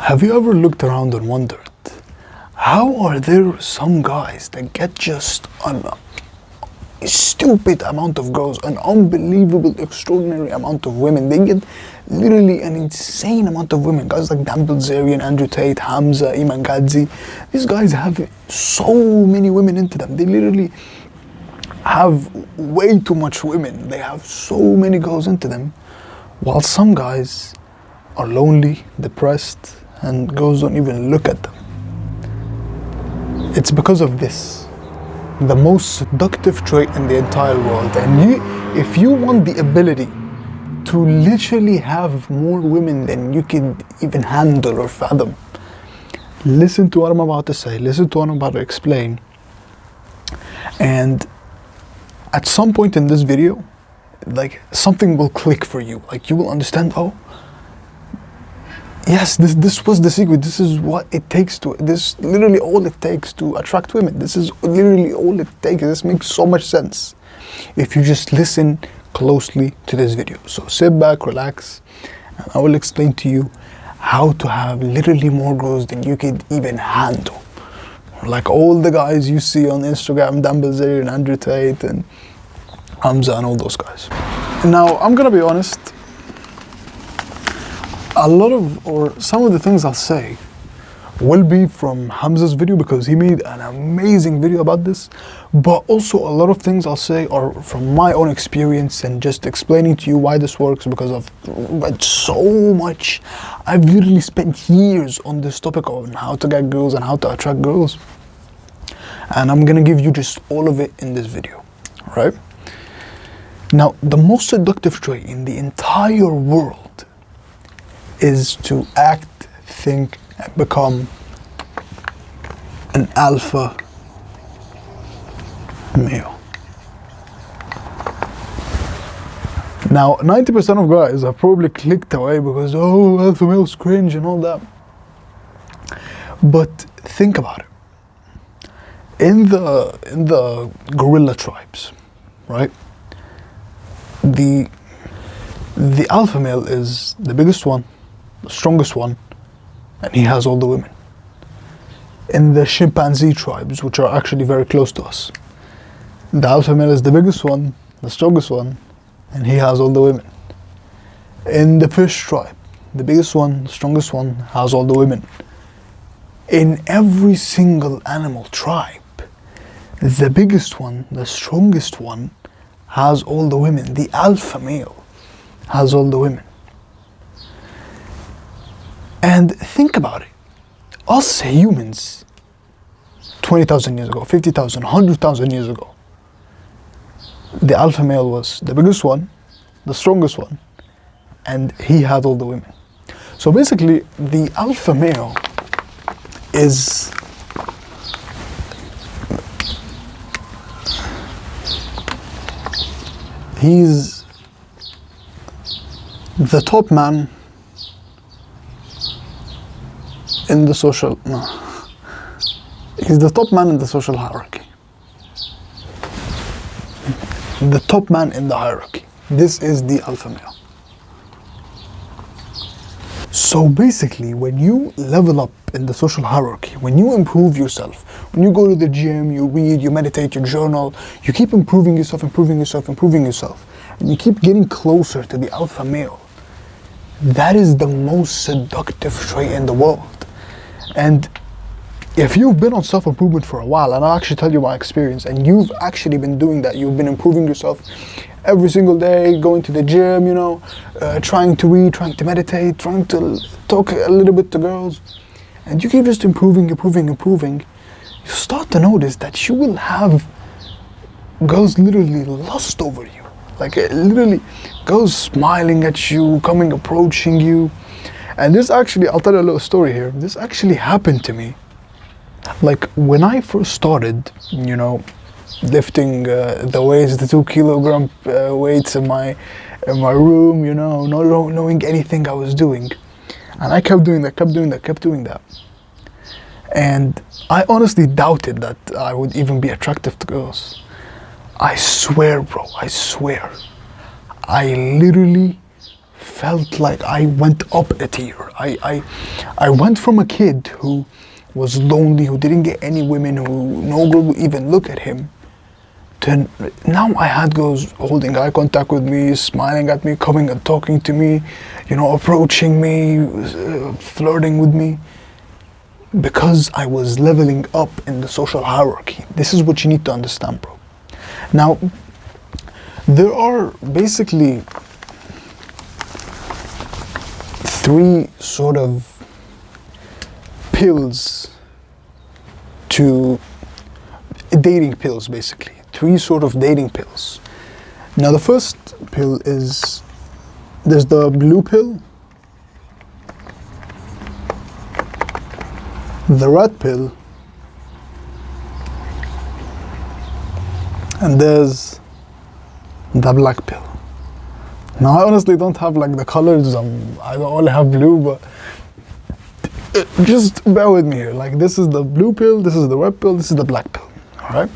Have you ever looked around and wondered, how are there some guys that get just a stupid amount of girls, an unbelievable, extraordinary amount of women? They get literally an insane amount of women. Guys like Dan Bilzerian, Andrew Tate, Hamza, Iman Gadzi. These guys have so many women into them. They literally have way too much women. They have so many girls into them. While some guys are lonely, depressed, and girls don't even look at them. It's because of this, the most seductive trait in the entire world. And if you want the ability to literally have more women than you can even handle or fathom, listen to what I'm about to say, listen to what I'm about to explain. And at some point in this video, like, something will click for you. Like, you will understand, oh, yes, this was the secret. This is what it takes to, this literally all it takes to attract women. This is literally all it takes. This makes so much sense if you just listen closely to this video. So sit back, relax, and I will explain to you how to have literally more girls than you could even handle. Like all the guys you see on Instagram, Dan Bilzerian, Andrew Tate, and Hamza, and all those guys. Now, I'm gonna be honest, some of the things I'll say will be from Hamza's video, because he made an amazing video about this, but also a lot of things I'll say are from my own experience and just explaining to you why this works, because I've read so much. I've literally spent years on this topic on how to get girls and how to attract girls, and I'm gonna give you just all of it in this video, right? Now, the most seductive trait in the entire world is to act, think, and become an alpha male. Now, 90% of guys have probably clicked away because, oh, alpha male's cringe and all that. But think about it. In the gorilla tribes, right? The alpha male is the biggest one, the strongest one, and he has all the women. In the chimpanzee tribes, which are actually very close to us, the alpha male is the biggest one, the strongest one, and he has all the women. In the fish tribe, the biggest one, the strongest one, has all the women. In every single animal tribe, the biggest one, the strongest one, has all the women. The alpha male has all the women. And think about it. Us humans, 20,000 years ago, 50,000, 100,000 years ago, the alpha male was the biggest one, the strongest one, and he had all the women. So basically, the alpha male is he's the top man in the social, he's the top man in the social hierarchy. The top man in the hierarchy. This is the alpha male. So basically, when you level up in the social hierarchy, when you improve yourself, when you go to the gym, you read, you meditate, you journal, you keep improving yourself, and you keep getting closer to the alpha male, that is the most seductive trait in the world. And if you've been on self-improvement for a while, and I'll actually tell you my experience, and you've actually been doing that, you've been improving yourself every single day, going to the gym, you know, trying to read, trying to meditate, trying to talk a little bit to girls, and you keep just improving, you start to notice that you will have girls literally lust over you. Like, literally, girls smiling at you, approaching you. And this actually, I'll tell you a little story here. This actually happened to me. Like, when I first started, you know, lifting the weights, the 2 kilogram weights in my room, you know, not knowing anything I was doing. And I kept doing that. And I honestly doubted that I would even be attractive to girls. I swear, bro, I literally felt like I went up a tier. I went from a kid who was lonely, who didn't get any women, who no girl would even look at him, to now I had girls holding eye contact with me, smiling at me, coming and talking to me, approaching me, flirting with me, because I was leveling up in the social hierarchy. This is what you need to understand, bro. Now, there are basically three sort of pills to dating pills, basically. Three sort of dating pills. Now, the first pill is, there's the blue pill, the red pill, and there's the black pill. Now, I honestly don't have like the colors, I don't only have blue, but just bear with me here. Like, this is the blue pill, this is the red pill, this is the black pill, all right?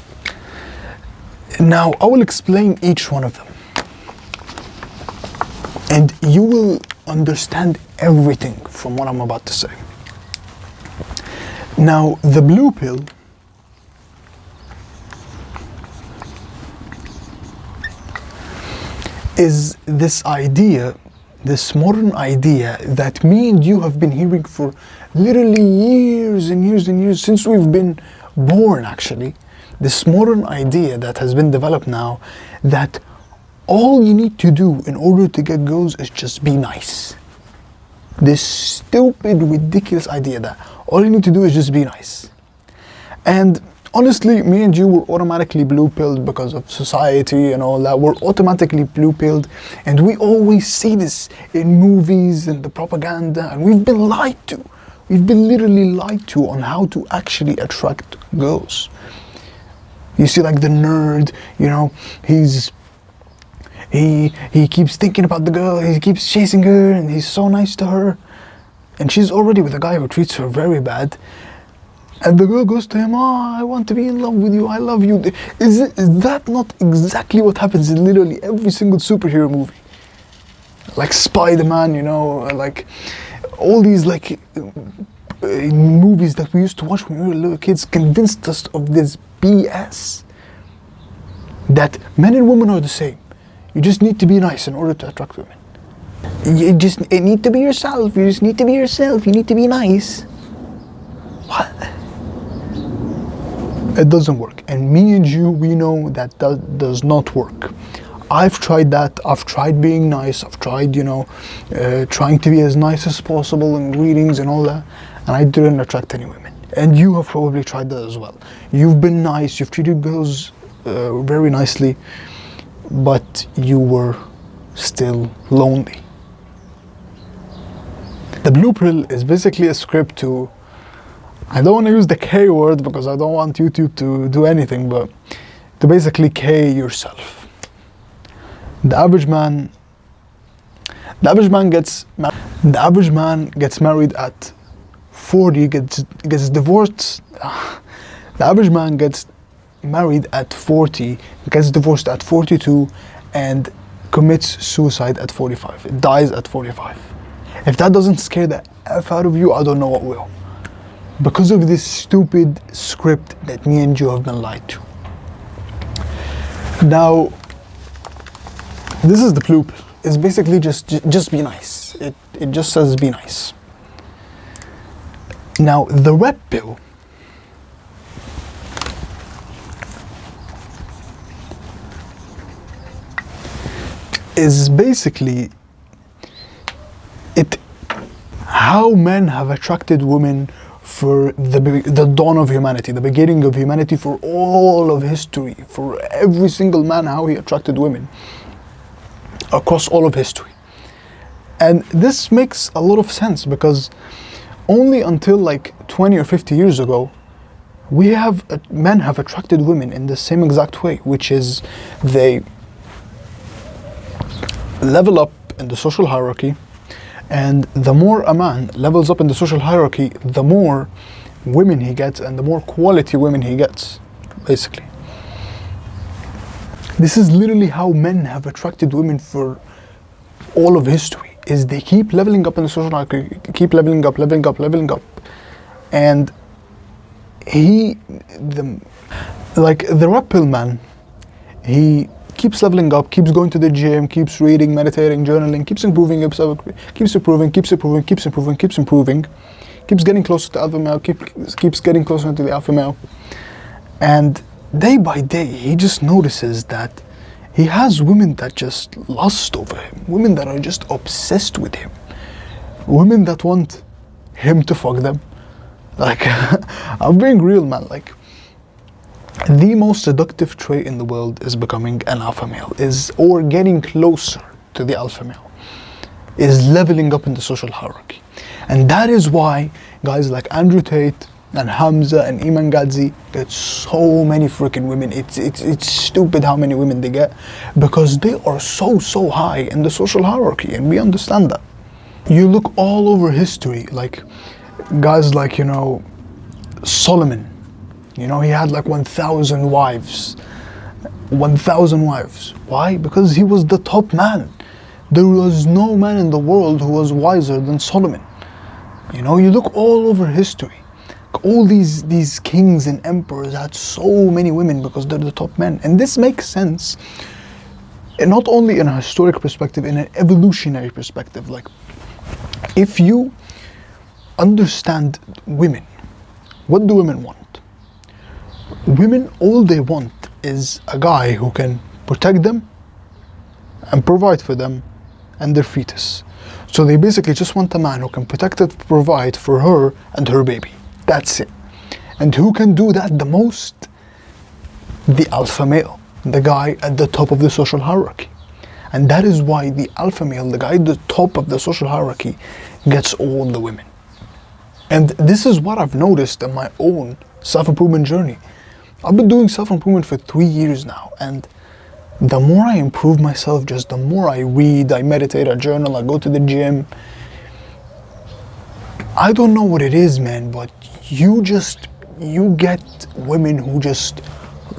Now, I will explain each one of them, and you will understand everything from what I'm about to say. Now, the blue pill is this idea, this modern idea that me and you have been hearing for literally years and years and years, since we've been born actually. This modern idea that has been developed now, that all you need to do in order to get girls is just be nice. This stupid, ridiculous idea that all you need to do is just be nice. And honestly, me and you were automatically blue-pilled because of society and all that. We're automatically blue-pilled, and we always see this in movies and the propaganda, and we've been lied to. We've been literally lied to on how to actually attract girls. You see, like the nerd, he keeps thinking about the girl, he keeps chasing her, and he's so nice to her, and she's already with a guy who treats her very bad. And the girl goes to him, "Oh, I want to be in love with you, I love you." Is that not exactly what happens in literally every single superhero movie? Like Spider-Man, like all these movies that we used to watch when we were little kids convinced us of this BS. That men and women are the same. You just need to be nice in order to attract women. You need to be yourself. You just need to be yourself. You need to be nice. What? It doesn't work. And me and you, we know that does not work. I've tried that. I've tried being nice. I've tried, trying to be as nice as possible in greetings and all that. And I didn't attract any women. And you have probably tried that as well. You've been nice. You've treated girls very nicely. But you were still lonely. The blue pill is basically a script to, I don't want to use the K word because I don't want YouTube to do anything, but to basically K yourself. The average man gets married at 40, gets divorced. The average man gets married at 40, gets divorced at 42, and commits suicide at 45. It dies at 45. If that doesn't scare the F out of you, I don't know what will. Because of this stupid script that me and you have been lied to. Now, this is the blue pill. It's basically just be nice. It just says be nice. Now, the red pill is basically how men have attracted women for the dawn of humanity, the beginning of humanity, for all of history, for every single man, how he attracted women across all of history. And this makes a lot of sense because only until like 20 or 50 years ago, men have attracted women in the same exact way, which is they level up in the social hierarchy, and the more a man levels up in the social hierarchy, the more women he gets and the more quality women he gets, basically. This is literally how men have attracted women for all of history. is they keep leveling up in the social hierarchy, keep leveling up, and the red pill man, he keeps leveling up, keeps going to the gym, keeps reading, meditating, journaling, keeps improving himself, keeps improving, keeps getting closer to alpha male, keeps getting closer to the alpha male. And day by day, he just notices that he has women that just lust over him, women that are just obsessed with him, women that want him to fuck them. Like, I'm being real, man. Like, the most seductive trait in the world is becoming an alpha male, or getting closer to the alpha male, is leveling up in the social hierarchy. And that is why guys like Andrew Tate and Hamza and Iman Gadzhi get so many freaking women. It's stupid how many women they get, because they are so high in the social hierarchy, and we understand that. You look all over history, like guys like, Solomon, he had like 1,000 wives. 1,000 wives. Why? Because he was the top man. There was no man in the world who was wiser than Solomon. You look all over history. All these kings and emperors had so many women because they're the top men. And this makes sense, and not only in a historic perspective, in an evolutionary perspective. Like, if you understand women, what do women want? Women, all they want is a guy who can protect them and provide for them and their fetus. So they basically just want a man who can protect and provide for her and her baby. That's it. And who can do that the most? The alpha male, the guy at the top of the social hierarchy. And that is why the alpha male, the guy at the top of the social hierarchy, gets all the women. And this is what I've noticed in my own self-improvement journey. I've been doing self-improvement for 3 years now, and the more I improve myself, just the more I read, I meditate, I journal, I go to the gym. I don't know what it is, man, but you get women who just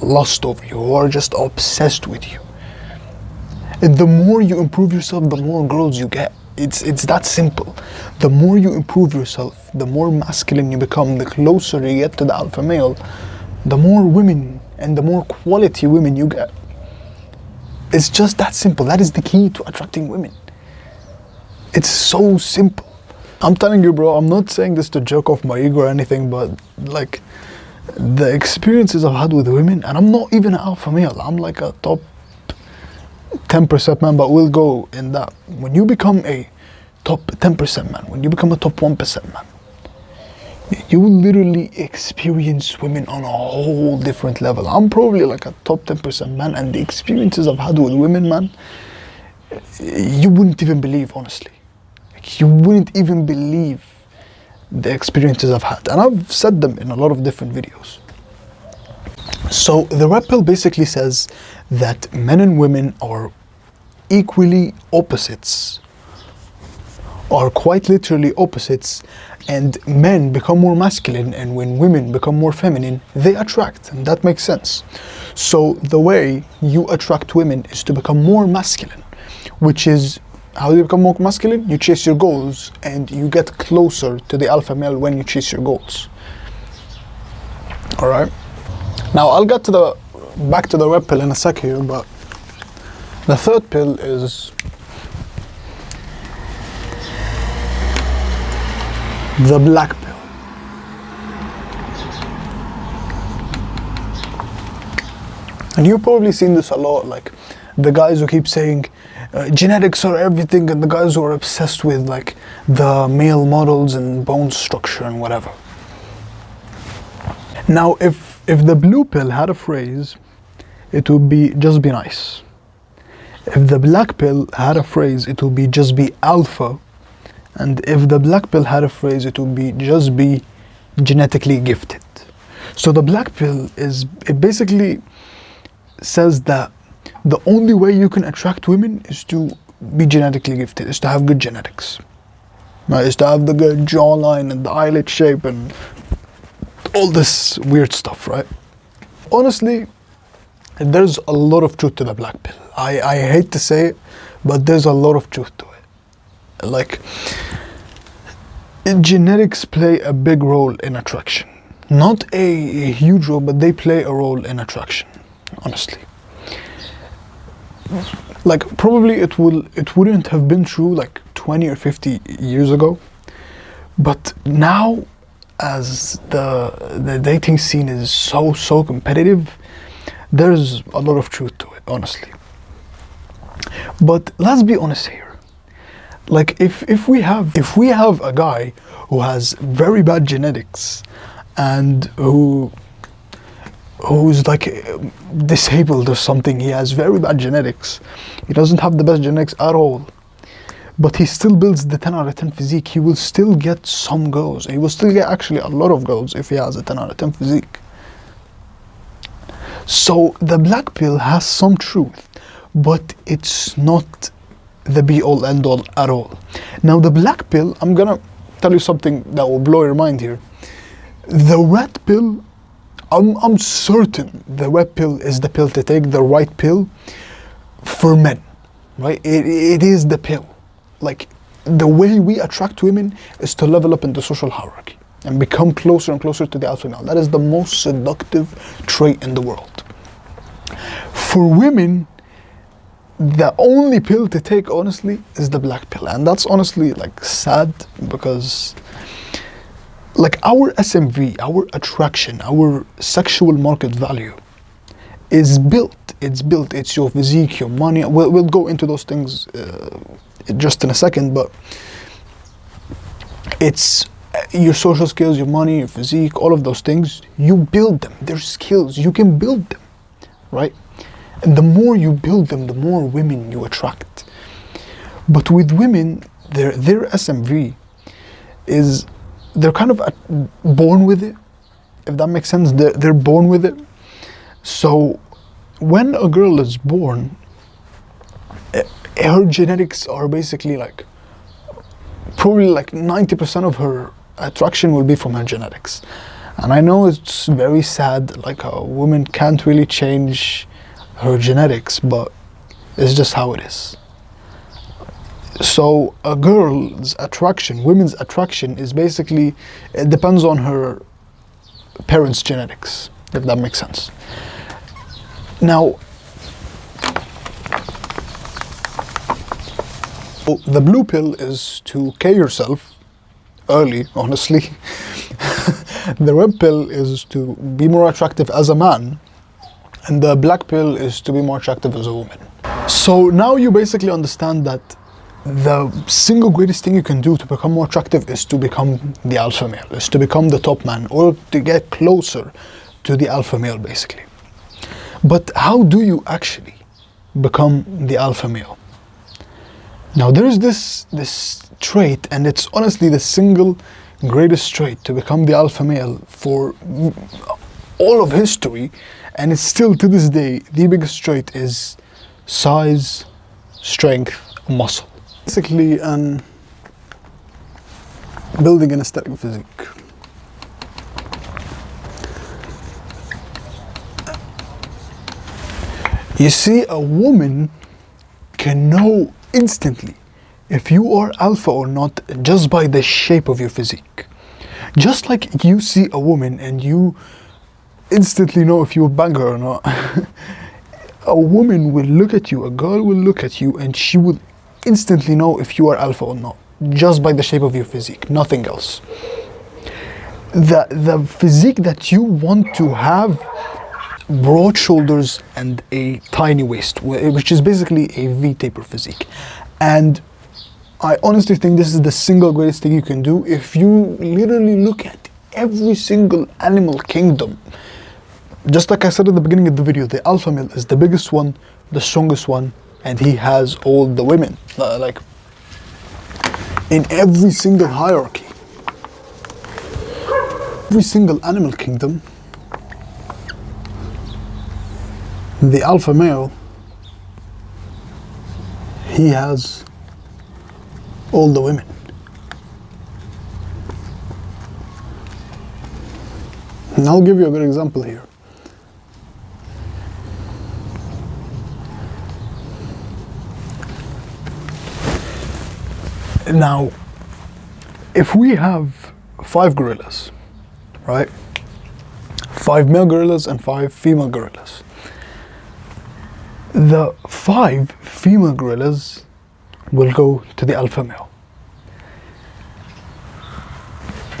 lust over you, who are just obsessed with you. And the more you improve yourself, the more girls you get. It's that simple. The more you improve yourself, the more masculine you become, the closer you get to the alpha male, the more women and the more quality women you get. It's just that simple. That is the key to attracting women. It's so simple. I'm telling you, bro, I'm not saying this to jerk off my ego or anything, but like, the experiences I've had with women, and I'm not even an alpha male, I'm like a top 10% man, but we'll go in that. When you become a top 10% man, when you become a top 1% man, you will literally experience women on a whole different level. I'm probably like a top 10% man, and the experiences I've had with women, man, you wouldn't even believe, honestly. Like, you wouldn't even believe the experiences I've had. And I've said them in a lot of different videos. So the red pill basically says that men and women are equally opposites, are quite literally opposites, and men become more masculine, and when women become more feminine, they attract, and that makes sense. So the way you attract women is to become more masculine, which is, how do you become more masculine? You chase your goals, and you get closer to the alpha male when you chase your goals. Alright? Now I'll get to back to the red pill in a sec here, but the third pill is the black pill. And you've probably seen this a lot, like the guys who keep saying genetics are everything, and the guys who are obsessed with like the male models and bone structure and whatever. Now if the blue pill had a phrase, it would be just be nice. If the black pill had a phrase, it would be just be alpha. And if the black pill had a phrase, it would be just be genetically gifted. So the black pill it basically says that the only way you can attract women is to be genetically gifted, is to have good genetics. Right? Is to have the good jawline and the eyelid shape and all this weird stuff, right? Honestly, there's a lot of truth to the black pill. I hate to say it, but there's a lot of truth to it. Like, genetics play a big role in attraction. Not a huge role, but they play a role in attraction, honestly. Like, probably it wouldn't have been true like 20 or 50 years ago, but now, as the dating scene is so competitive, there's a lot of truth to it, honestly. But let's be honest here. Like, if we have a guy who has very bad genetics and who's like disabled or something, he has very bad genetics, he doesn't have the best genetics at all, but he still builds the 10 out of 10 physique, he will still get some girls. He will still get actually a lot of girls if he has a 10 out of 10 physique. So the black pill has some truth, but it's not the be all end all at all. Now the black pill, I'm gonna tell you something that will blow your mind here. The red pill, I'm certain the red pill is the pill to take, the right pill for men, right? It is the pill. Like, the way we attract women is to level up in the social hierarchy and become closer and closer to the alpha male. That is the most seductive trait in the world. For women, the only pill to take, honestly, is the black pill. And that's honestly like sad, because like our SMV, our attraction, our sexual market value is built. It's your physique, your money. We'll go into those things just in a second, but it's your social skills, your money, your physique, all of those things. You build them. They're skills. You can build them, right? And the more you build them, the more women you attract. But with women, their SMV is, they're kind of born with it, if that makes sense. They're born with it. So when a girl is born, her genetics are basically like, probably like 90% of her attraction will be from her genetics. And I know it's very sad, like a woman can't really change her genetics, but it's just how it is. So a girl's attraction, women's attraction, is basically, it depends on her parents' genetics, if that makes sense. Now, the blue pill is to K yourself early, honestly. The red pill is to be more attractive as a man, and the black pill is to be more attractive as a woman. So now you basically understand that the single greatest thing you can do to become more attractive is to become the alpha male, is to become the top man, or to get closer to the alpha male, basically. But how do you actually become the alpha male? Now there's this trait, and it's honestly the single greatest trait to become the alpha male for all of history, and it's still to this day the biggest trait, is size, strength, muscle. Basically, building an aesthetic physique. You see, a woman can know instantly if you are alpha or not just by the shape of your physique. Just like you see a woman and you instantly know if you bang her or not. A woman will look at you, a girl will look at you, and she will instantly know if you are alpha or not, just by the shape of your physique, nothing else. The physique that you want to have, broad shoulders and a tiny waist, which is basically a V-taper physique. And I honestly think this is the single greatest thing you can do. If you literally look at every single animal kingdom, just like I said at the beginning of the video, the alpha male is the biggest one, the strongest one, and he has all the women. Like, in every single hierarchy, every single animal kingdom, the alpha male, he has all the women. And I'll give you a good example here. Now, if we have 5 gorillas, right? 5 male gorillas and 5 female gorillas. The 5 female gorillas will go to the alpha male.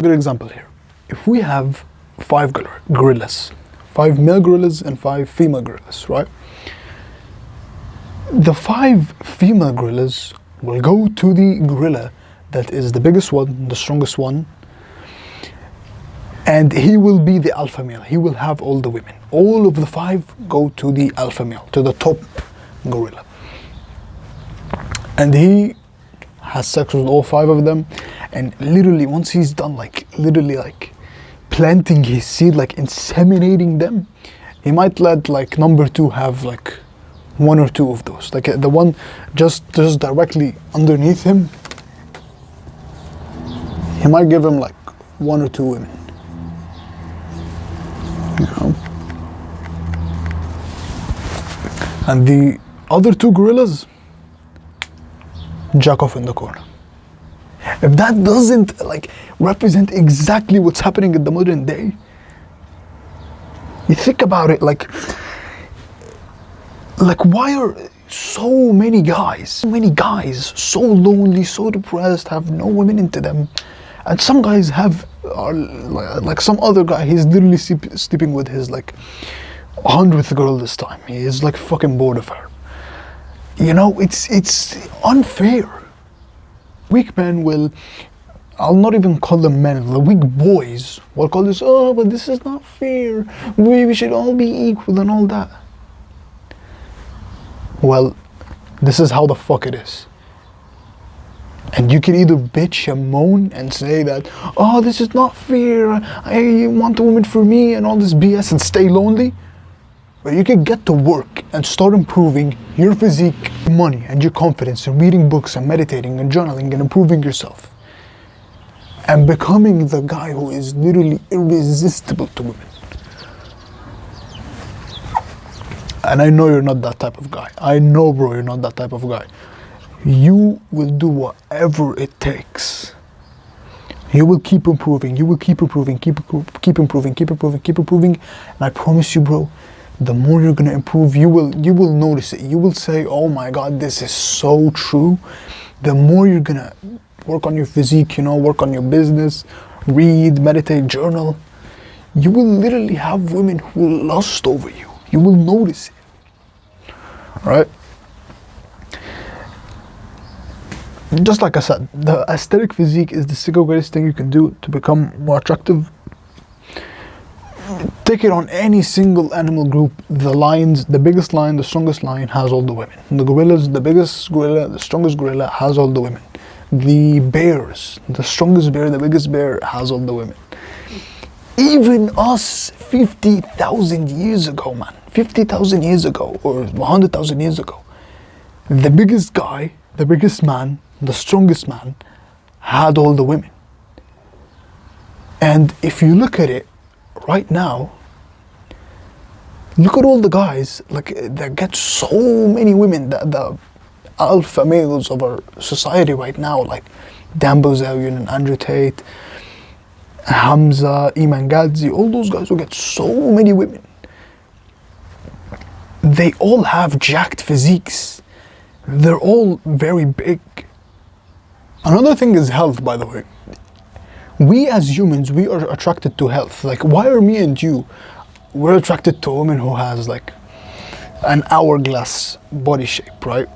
Good example here. If we have 5 gorillas, 5 male gorillas and 5 female gorillas, right? The 5 female gorillas will go to the gorilla that is the biggest one, the strongest one, and he will be the alpha male. He will have all the women. All of the 5 go to the alpha male, to the top gorilla. And he has sex with all 5 of them, and literally once he's done literally planting his seed, inseminating them, he might let number 2 have 1 or 2 of those. The one just directly underneath him, he might give him 1 or 2 women. You know? And the other 2 gorillas jack off in the corner. If that doesn't represent exactly what's happening in the modern day, you think about it, why are so many guys so lonely, so depressed, have no women into them, and some guys are some other guy, he's literally sleeping with his 100th girl this time. He is fucking bored of her. You know, it's unfair. Weak men will, I'll not even call them men, the weak boys will call this, oh, but this is not fair, we should all be equal and all that. Well, this is how the fuck it is. And you can either bitch and moan and say that, oh, this is not fair, I want a woman for me and all this BS and stay lonely. But you can get to work and start improving your physique, money, and your confidence, and reading books and meditating and journaling and improving yourself. And becoming the guy who is literally irresistible to women. And I know you're not that type of guy. I know, bro, you're not that type of guy. You will do whatever it takes. You will keep improving. You will keep improving, keep improving, keep improving, keep improving. And I promise you, bro, the more you're gonna improve, you will notice it. You will say, oh my God, this is so true. The more you're gonna work on your physique, work on your business, read, meditate, journal, you will literally have women who will lust over you. You will notice it. Right? Just like I said, the aesthetic physique is the single greatest thing you can do to become more attractive. Take it on any single animal group. The lions, the biggest lion, the strongest lion has all the women. The gorillas, the biggest gorilla, the strongest gorilla has all the women. The bears, the strongest bear, the biggest bear has all the women. Even us 50,000 years ago, man, 50,000 years ago or 100,000 years ago, the biggest guy, the biggest man, the strongest man had all the women. And if you look at it right now, look at all the guys that get so many women, the alpha males of our society right now, like Dan Bilzerian and Andrew Tate, Hamza, Iman Gadzi, all those guys who get so many women. They all have jacked physiques. They're all very big. Another thing is health, by the way. We as humans, we are attracted to health. Why are me and you, we're attracted to a woman who has an hourglass body shape, right?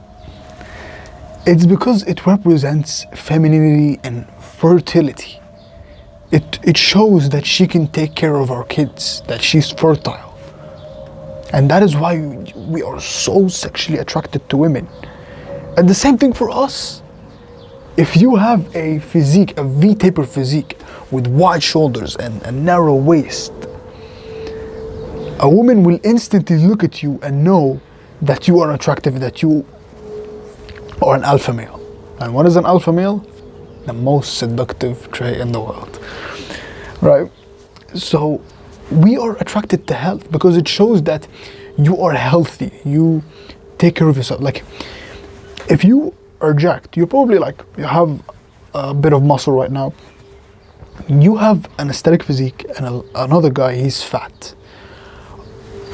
It's because it represents femininity and fertility. It shows that she can take care of our kids, that she's fertile. And that is why we are so sexually attracted to women. And the same thing for us. If you have a physique, a V-taper physique with wide shoulders and a narrow waist, a woman will instantly look at you and know that you are attractive, that you are an alpha male. And what is an alpha male? The most seductive trait in the world, right? So we are attracted to health because it shows that you are healthy, you take care of yourself. If you are jacked, you're probably you have a bit of muscle right now. You have an aesthetic physique and another guy, he's fat.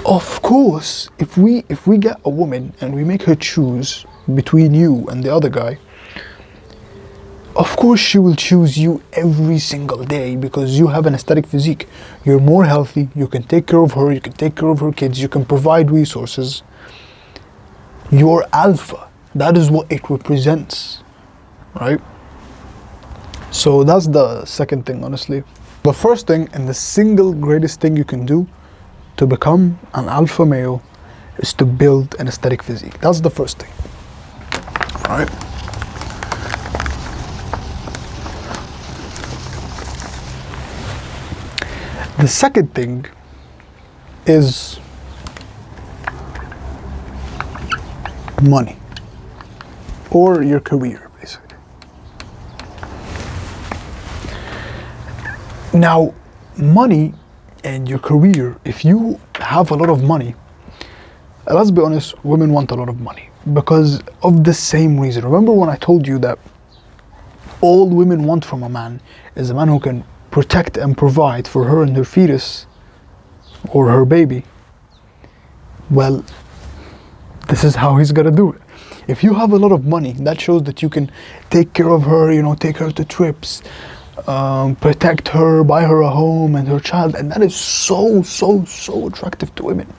Of course, if we get a woman and we make her choose between you and the other guy, of course she will choose you every single day because you have an aesthetic physique. You're more healthy, you can take care of her, you can take care of her kids, you can provide resources. You're alpha. That is what it represents, right? So that's the second thing, honestly. The first thing and the single greatest thing you can do to become an alpha male is to build an aesthetic physique. That's the first thing, all right? The second thing is money or your career, basically. Now, money and your career, if you have a lot of money, let's be honest, women want a lot of money because of the same reason. Remember when I told you that all women want from a man is a man who can protect and provide for her and her fetus or her baby? Well, this is how he's gonna do it. If you have a lot of money, that shows that you can take care of her, take her to trips, protect her, buy her a home and her child, and that is so attractive to women.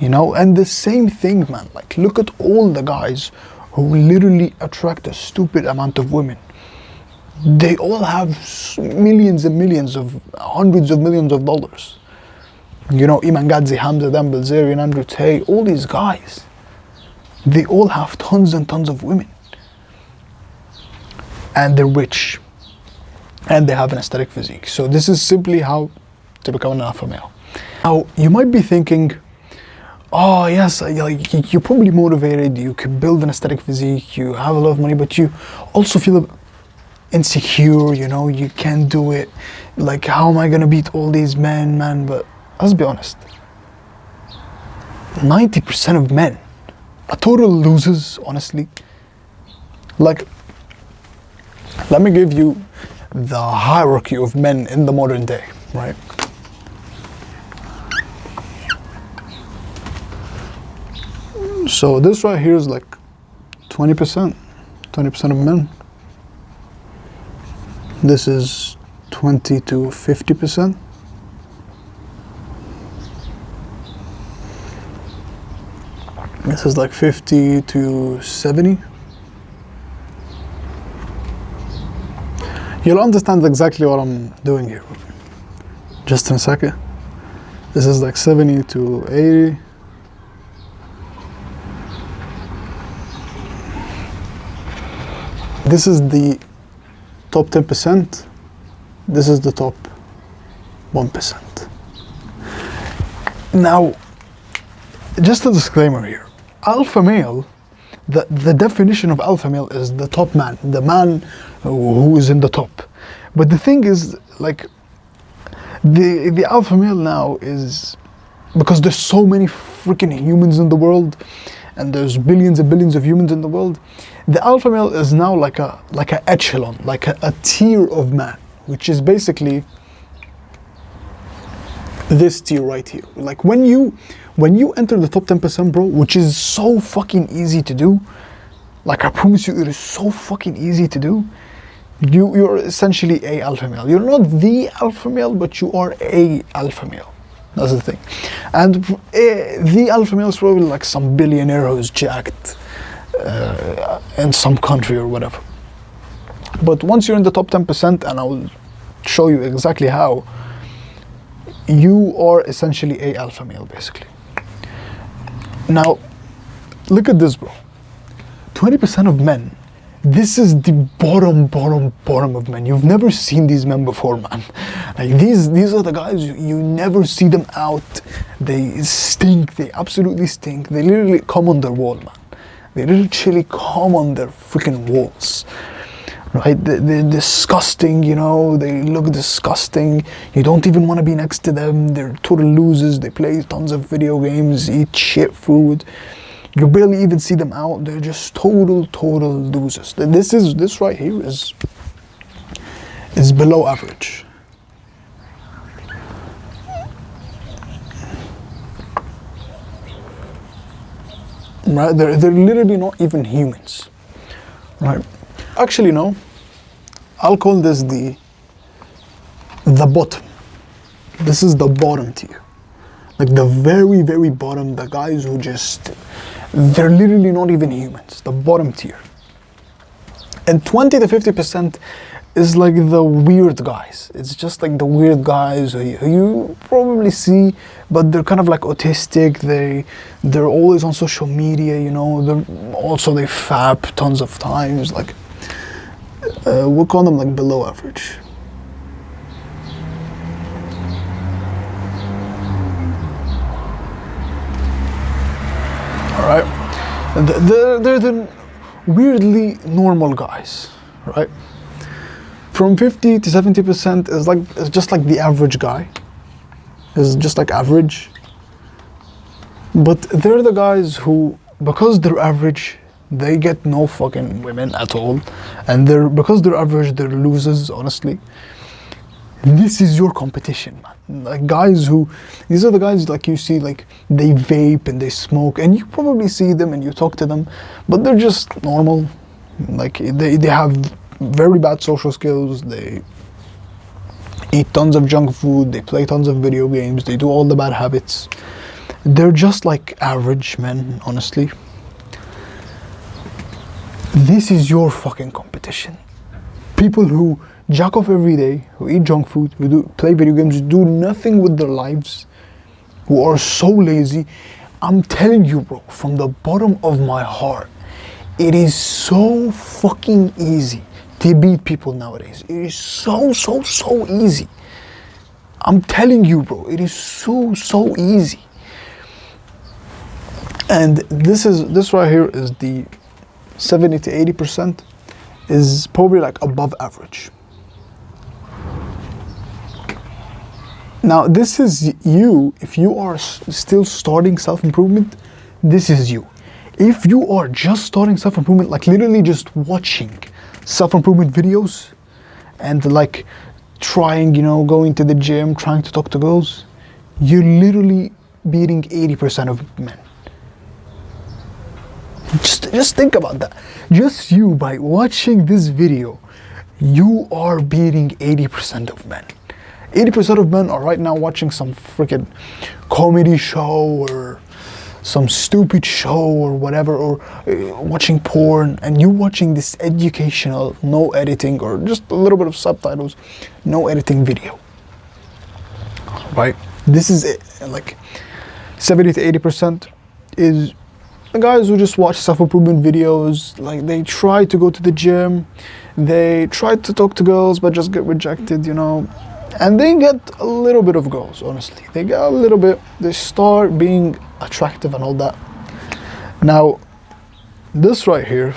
And the same thing, man, like look at all the guys who literally attract a stupid amount of women. They all have millions and millions of, hundreds of millions of dollars. Iman Gadzi, Hamza Dan Bilzerian, Andrew Tate, all these guys, they all have tons and tons of women. And they're rich. And they have an aesthetic physique. So this is simply how to become an alpha male. Now, you might be thinking, oh yes, you're probably motivated, you can build an aesthetic physique, you have a lot of money, but you also feel insecure, you can't do it. Like, how am I gonna beat all these men, man? But let's be honest, 90% of men are total losers, honestly. Like, let me give you the hierarchy of men in the modern day, right? So this right here is like 20% of men. This is 20 to 50%. This is like 50 to 70. You'll understand exactly what I'm doing here. Just in a second. This is like 70 to 80. This is the top 10%. This is the top 1%. Now, just a disclaimer here. Alpha male, the definition of alpha male is the top man, the man who is in the top. But the thing is, like, the alpha male now is, because there's so many freaking humans in the world, and there's billions and billions of humans in the world, the alpha male is now like a echelon, like a tier of man, which is basically this tier right here. Like when you enter the top 10%, bro, which is so fucking easy to do, like I promise you, it is so fucking easy to do. You're essentially a alpha male. You're not the alpha male, but you are a alpha male. That's the thing. And the alpha male is probably like some billionaire who's jacked in some country or whatever. But once you're in the top 10%, and I will show you exactly how, you are essentially a alpha male, basically. Now, look at this, bro. 20% of men, this is the bottom of men. You've never seen these men before, man. Like these are the guys, you never see them out. They stink, they absolutely stink. They literally come on their wall, man. They literally come on their freaking walls. Right? They're disgusting, they look disgusting. You don't even want to be next to them. They're total losers. They play tons of video games, eat shit food. You barely even see them out. They're just total losers. This right here is below average. Right? They're literally not even humans. Right? Actually, no. I'll call this the bottom. This is the bottom tier. Like the very bottom, the guys who just, they're literally not even humans. The bottom tier. And 20 to 50% is like the weird guys. It's just like the weird guys who you probably see, but they're kind of like autistic. They're always on social media, you know. They fap tons of times. Like we'll call them like below average. All right, they're the weirdly normal guys, right? From 50 to 70% is just like the average guy. Is just like average. But they're the guys who, because they're average, they get no fucking women at all. And because they're average, they're losers, honestly. This is your competition, man. Like these are the guys like you see, like they vape and they smoke, and you probably see them and you talk to them, but they're just normal. Like they have very bad social skills, they eat tons of junk food, they play tons of video games, they do all the bad habits. They're just like average men, honestly. This is your fucking competition. People who jack off every day, who eat junk food, who play video games, who do nothing with their lives, who are so lazy. I'm telling you, bro, from the bottom of my heart, it is so fucking easy to beat people nowadays. It is so easy. I'm telling you, bro, it is so easy. And this right here is the 70 to 80% is probably like above average. Now this is you. If you are still starting self-improvement, this is you. If you are just starting self-improvement, like literally just watching self-improvement videos and like trying, you know, going to the gym, trying to talk to girls, you're literally beating 80% of men. Just think about that. Just you, by watching this video, you are beating 80% of men. 80% of men are right now watching some freaking comedy show or some stupid show or whatever, or watching porn, and you watching this educational, no editing, or just a little bit of subtitles, no editing video. Right? This is it. Like 70 to 80% is the guys who just watch self-improvement videos. Like they try to go to the gym, they try to talk to girls but just get rejected, you know. And they get a little bit of girls, honestly. They get a little bit, they start being attractive and all that. Now, this right here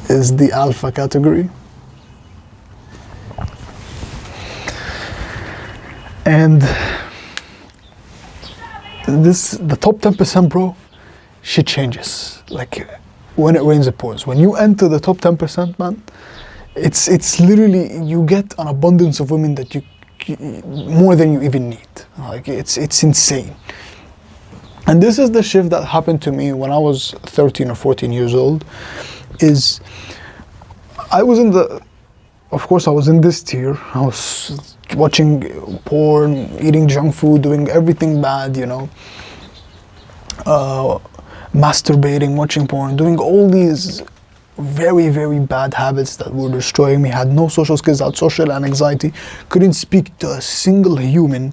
is the alpha category. And the top 10%, bro, shit changes. Like when it rains, it pours. When you enter the top 10%, man, it's literally, you get an abundance of women that you more than you even need. Like it's insane. And this is the shift that happened to me when I was 13 or 14 years old. Is I was in this tier. I was watching porn, eating junk food, doing everything bad, you know, masturbating, watching porn, doing all these very bad habits that were destroying me. Had no social skills, had social anxiety, couldn't speak to a single human.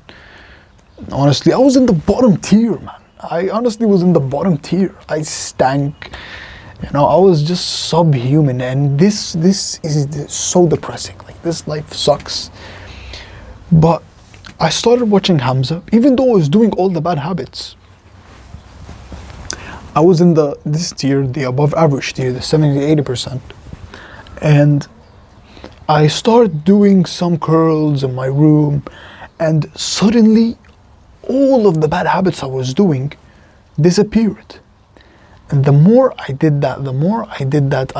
Honestly, I was in the bottom tier, man. I honestly was in the bottom tier. I stank, you know, I was just subhuman, and this is so depressing. Like, this life sucks. But I started watching Hamza, even though I was doing all the bad habits. I was in this tier, the above average tier, the 70 to 80%. And I started doing some curls in my room, and suddenly all of the bad habits I was doing disappeared. And the more I did that,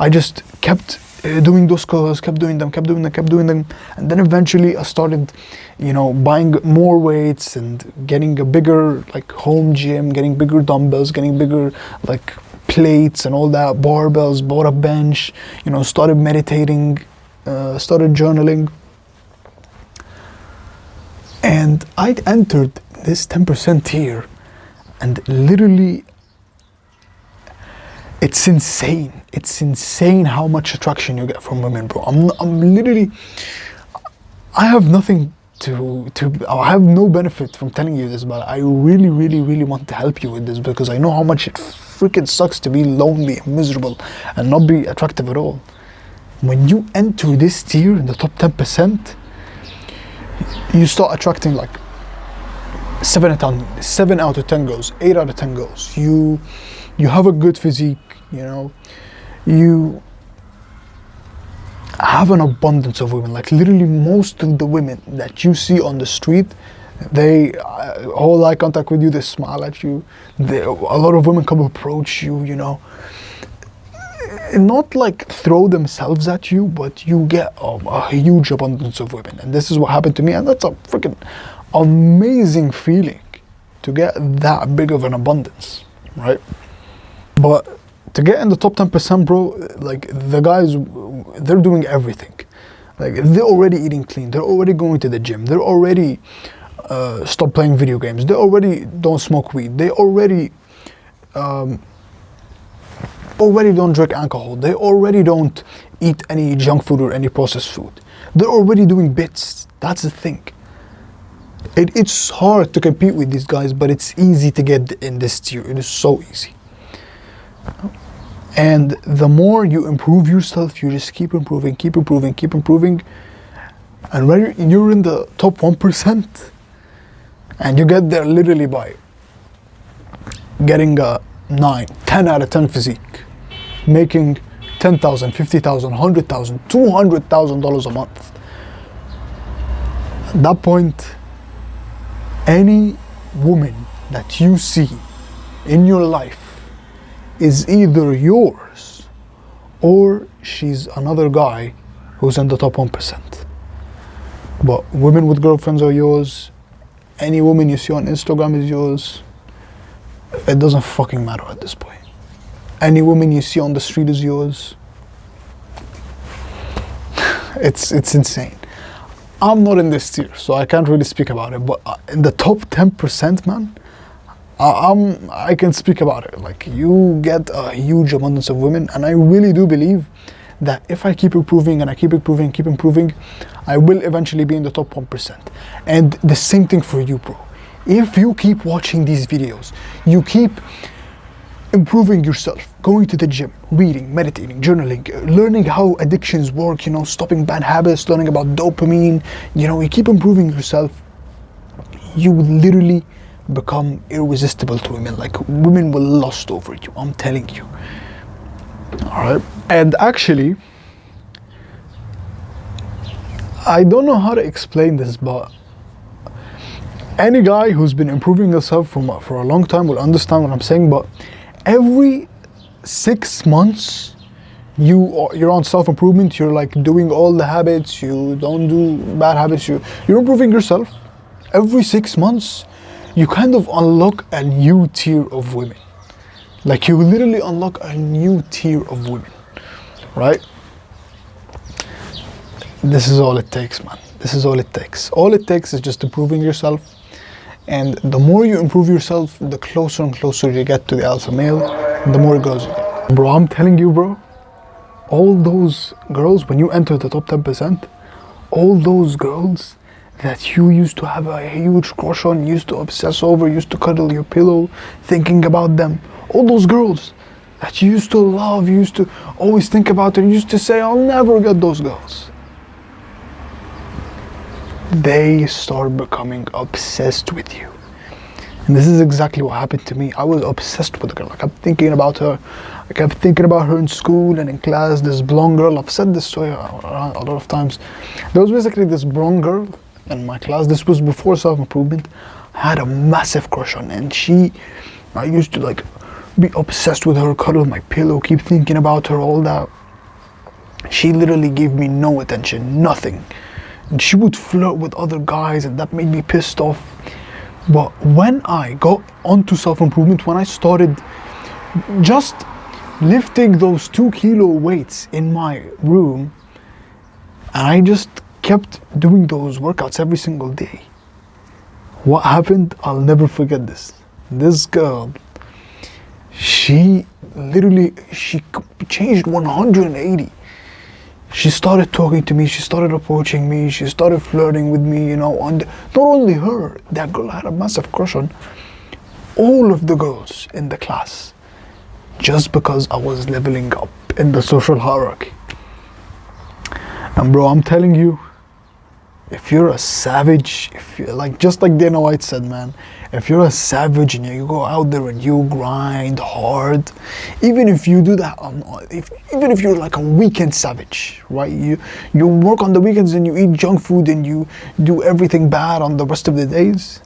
I just kept doing those colors, kept doing them, and then eventually I started, buying more weights and getting a bigger like home gym, getting bigger dumbbells, getting bigger like plates and all that, barbells, bought a bench, started meditating, started journaling, and I entered this 10% tier, and literally it's insane. It's insane how much attraction you get from women, bro. I'm literally, I have nothing I have no benefit from telling you this, but I really, really, really want to help you with this, because I know how much it freaking sucks to be lonely and miserable and not be attractive at all. When you enter this tier in the top 10%, you start attracting like 7 out of 10 girls, 8 out of 10 girls. You have a good physique, you have an abundance of women. Like literally most of the women that you see on the street, they hold eye contact with you, they smile at you. A lot of women come approach you, not like throw themselves at you, but you get a huge abundance of women. And this is what happened to me, and that's a freaking amazing feeling to get that big of an abundance, right? But to get in the top 10%, bro, like the guys, they're doing everything. Like they're already eating clean, they're already going to the gym, they're already stop playing video games, they already don't smoke weed, they already don't drink alcohol, they already don't eat any junk food or any processed food. They're already doing bits. That's the thing. It's hard to compete with these guys, but it's easy to get in this tier. It is so easy. And the more you improve yourself, you just keep improving. And when you're in the top 1%, and you get there literally by getting a 9, 10 out of 10 physique, making $10,000, $50,000, $100,000, $200,000 a month. At that point, any woman that you see in your life is either yours or she's another guy who's in the top 1%. But women with girlfriends are yours. Any woman you see on Instagram is yours. It doesn't fucking matter at this point. Any woman you see on the street is yours. It's insane. I'm not in this tier, so I can't really speak about it. But in the top 10%, man, I can speak about it. Like, you get a huge abundance of women, and I really do believe that if I keep improving and I keep improving, I will eventually be in the top 1%. And the same thing for you, bro. If you keep watching these videos, you keep improving yourself, going to the gym, reading, meditating, journaling, learning how addictions work, stopping bad habits, learning about dopamine, you keep improving yourself, you will literally become irresistible to women. Like, women will lust over you, I'm telling you. Alright? And actually, I don't know how to explain this, but any guy who's been improving himself for a long time will understand what I'm saying. But every 6 months, you're on self-improvement, you're like doing all the habits, you don't do bad habits, you're improving yourself. Every 6 months, you kind of unlock a new tier of women. Like, you literally unlock a new tier of women, right? This is all it takes, man. This is all it takes. All it takes is just improving yourself. And the more you improve yourself, the closer and closer you get to the alpha male, the more girls you get. Bro, I'm telling you, bro, all those girls, when you enter the top 10%, all those girls that you used to have a huge crush on, used to obsess over, used to cuddle your pillow, thinking about them, all those girls that you used to love, you used to always think about, and you used to say, I'll never get those girls. They start becoming obsessed with you. And this is exactly what happened to me. I was obsessed with the girl. I kept thinking about her. I kept thinking about her in school and in class. This blonde girl, I've said this story a lot of times. There was basically this blonde girl in my class. This was before self-improvement. had a massive crush on, and I used to like be obsessed with her, cuddle my pillow, keep thinking about her, all that. She literally gave me no attention, nothing. And she would flirt with other guys, and that made me pissed off. But when I got onto self-improvement, when I started just lifting those 2 kilo weights in my room, and I just kept doing those workouts every single day, what happened? I'll never forget this. This girl, she changed 180. She started talking to me, she started approaching me, she started flirting with me, you know, and not only her, that girl had a massive crush on all of the girls in the class, just because I was leveling up in the social hierarchy. And bro, I'm telling you, if you're a savage, if you're like, just like Dana White said, man, if you're a savage and you go out there and you grind hard, even if you do that, even if you're like a weekend savage, right? You work on the weekends and you eat junk food and you do everything bad on the rest of the days,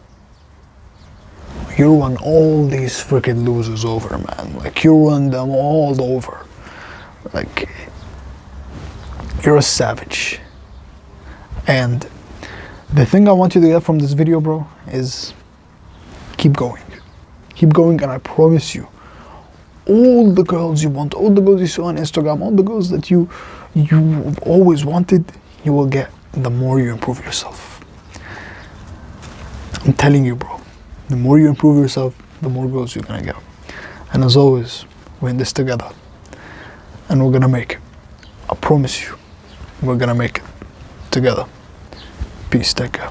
you run all these freaking losers over, man. Like, you run them all over. Like, you're a savage. And the thing I want you to get from this video, bro, is keep going. Keep going, and I promise you, all the girls you want, all the girls you saw on Instagram, all the girls that you've always wanted, you will get the more you improve yourself. I'm telling you, bro, the more you improve yourself, the more girls you're gonna get. And as always, we're in this together, and we're gonna make it. I promise you, we're gonna make it together. Peace, take care.